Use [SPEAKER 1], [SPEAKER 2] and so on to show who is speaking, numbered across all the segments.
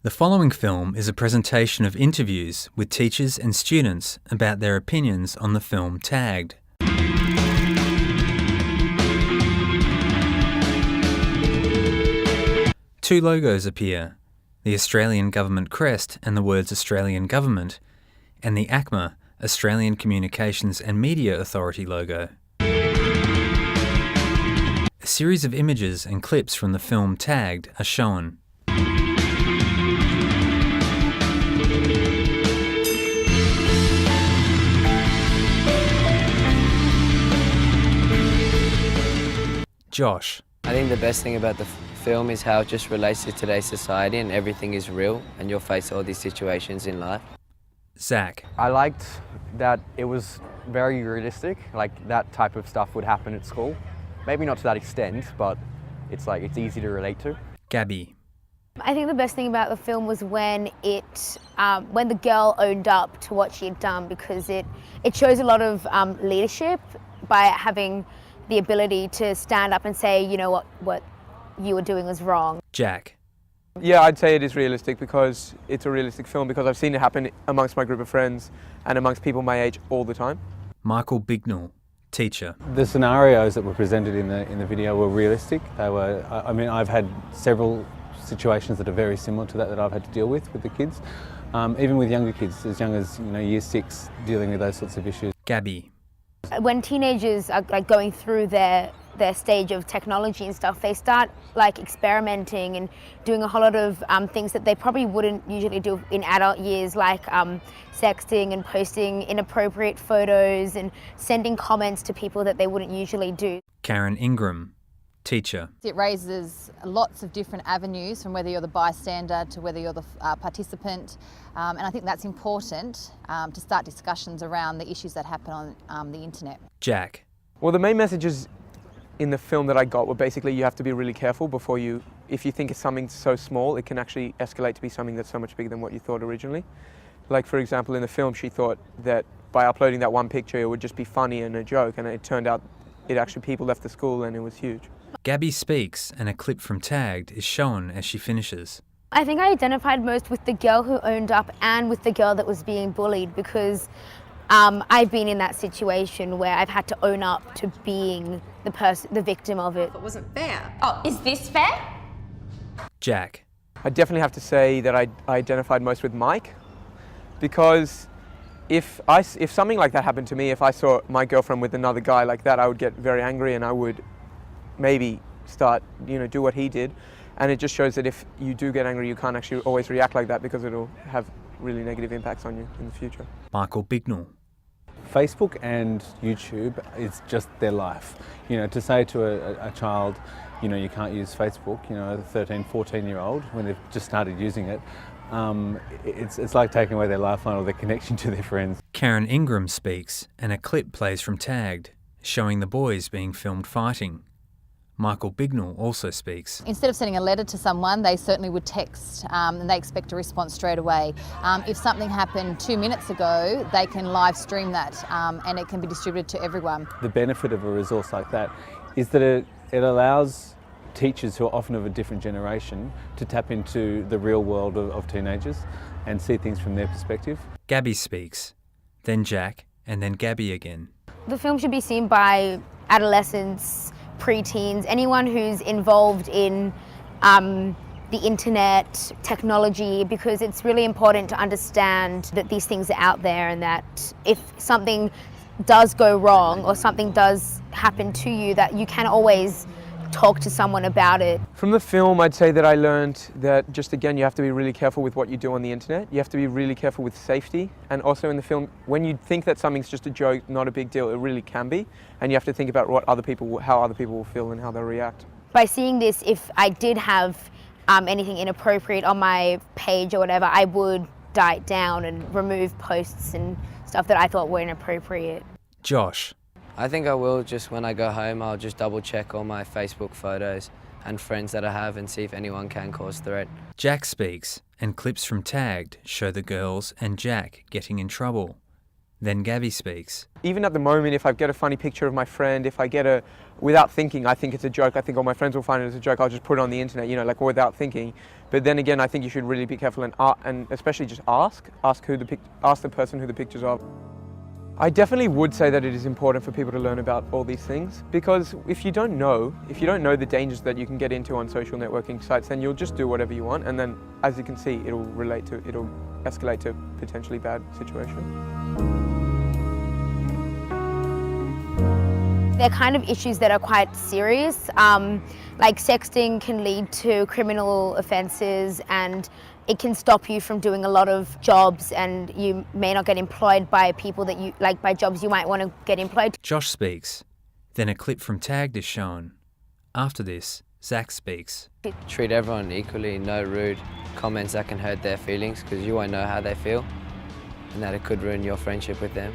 [SPEAKER 1] The following film is a presentation of interviews with teachers and students about their opinions on the film Tagged. Two logos appear, the Australian Government crest and the words Australian Government, and the ACMA, Australian Communications and Media Authority logo. A series of images and clips from the film Tagged are shown. Josh.
[SPEAKER 2] I think the best thing about the film is how it just relates to today's society and everything is real and you'll face all these situations in life.
[SPEAKER 1] Zach.
[SPEAKER 3] I liked that it was very realistic, like that type of stuff would happen at school. Maybe not to that extent, but it's easy to relate to.
[SPEAKER 1] Gabby.
[SPEAKER 4] I think the best thing about the film was when when the girl owned up to what she had done, because it shows a lot of leadership by having the ability to stand up and say, you know, what you were doing was wrong.
[SPEAKER 1] Jack.
[SPEAKER 5] Yeah, I'd say it is realistic because it's a realistic film because I've seen it happen amongst my group of friends and amongst people my age all the time.
[SPEAKER 1] Michael Bignell, teacher.
[SPEAKER 6] The scenarios that were presented in the video were realistic. They were, I mean, I've had several situations that are very similar to that I've had to deal with the kids, even with younger kids, as young as year 6, dealing with those sorts of issues.
[SPEAKER 1] Gabby.
[SPEAKER 4] When teenagers are going through their stage of technology and stuff, they start experimenting and doing a whole lot of things that they probably wouldn't usually do in adult years, like sexting and posting inappropriate photos and sending comments to people that they wouldn't usually do.
[SPEAKER 1] Karen Ingram, teacher.
[SPEAKER 7] It raises lots of different avenues, from whether you're the bystander to whether you're the participant, and I think that's important to start discussions around the issues that happen on the internet.
[SPEAKER 1] Jack.
[SPEAKER 5] Well, the main messages in the film that I got were basically you have to be really careful before if you think it's something so small, it can actually escalate to be something that's so much bigger than what you thought originally. Like, for example, in the film, she thought that by uploading that one picture, it would just be funny and a joke, and it turned out people left the school and it was huge.
[SPEAKER 1] Gabby speaks, and a clip from Tagged is shown as she finishes.
[SPEAKER 4] I think I identified most with the girl who owned up and with the girl that was being bullied, because I've been in that situation where I've had to own up to being the victim of it.
[SPEAKER 8] It wasn't fair. Oh, is this fair?
[SPEAKER 1] Jack.
[SPEAKER 5] I definitely have to say that I identified most with Mike, because if something like that happened to me, if I saw my girlfriend with another guy like that, I would get very angry and I would maybe start, do what he did. And it just shows that if you do get angry, you can't actually always react like that because it'll have really negative impacts on you in the future.
[SPEAKER 1] Michael Bignell.
[SPEAKER 6] Facebook and YouTube is just their life. To say to a child, you can't use Facebook, a 13, 14-year-old, when they've just started using it, it's like taking away their lifeline or their connection to their friends.
[SPEAKER 1] Karen Ingram speaks, and a clip plays from Tagged, showing the boys being filmed fighting. Michael Bignell also speaks.
[SPEAKER 7] Instead of sending a letter to someone, they certainly would text and they expect a response straight away. If something happened 2 minutes ago, they can live stream that and it can be distributed to everyone.
[SPEAKER 6] The benefit of a resource like that is that it allows teachers who are often of a different generation to tap into the real world of teenagers and see things from their perspective.
[SPEAKER 1] Gabby speaks, then Jack, and then Gabby again.
[SPEAKER 4] The film should be seen by adolescents, preteens, anyone who's involved in the internet, technology, because it's really important to understand that these things are out there and that if something does go wrong or something does happen to you, that you can always talk to someone about it.
[SPEAKER 5] From the film, I'd say that I learned that just again, you have to be really careful with what you do on the internet. You have to be really careful with safety. And also in the film, when you think that something's just a joke, not a big deal, it really can be. And you have to think about how other people will feel and how they'll react.
[SPEAKER 4] By seeing this, if I did have anything inappropriate on my page or whatever, I would diet down and remove posts and stuff that I thought were inappropriate.
[SPEAKER 1] Josh.
[SPEAKER 2] I think I will, just when I go home, I'll just double check all my Facebook photos and friends that I have and see if anyone can cause threat.
[SPEAKER 1] Jack speaks, and clips from Tagged show the girls and Jack getting in trouble. Then Gabby speaks.
[SPEAKER 5] Even at the moment, if I get a funny picture of my friend, if I get without thinking, I think it's a joke, I think all my friends will find it as a joke, I'll just put it on the internet, like without thinking. But then again, I think you should really be careful and especially just ask the person who the picture's of. I definitely would say that it is important for people to learn about all these things, because if you don't know the dangers that you can get into on social networking sites, then you'll just do whatever you want, and then, as you can see, it'll escalate to potentially bad situation.
[SPEAKER 4] They're kind of issues that are quite serious. Like sexting can lead to criminal offences, and it can stop you from doing a lot of jobs, and you may not get employed by people that you like, by jobs you might want to get employed.
[SPEAKER 1] Josh speaks. Then a clip from Tagged is shown. After this, Zach speaks.
[SPEAKER 2] Treat everyone equally, no rude comments that can hurt their feelings, because you won't know how they feel, and that it could ruin your friendship with them.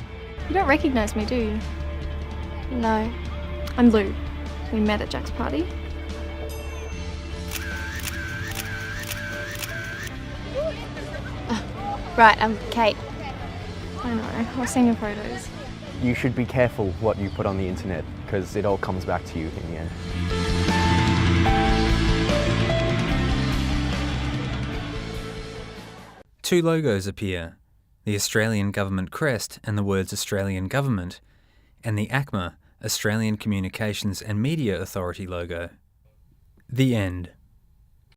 [SPEAKER 9] You don't recognise me, do you? No. I'm Lou. We met at Jack's party. Right, I'm Kate. I know, I've seen your photos.
[SPEAKER 3] You should be careful what you put on the internet, because it all comes back to you in the end.
[SPEAKER 1] Two logos appear, the Australian Government crest and the words Australian Government, and the ACMA, Australian Communications and Media Authority logo. The end.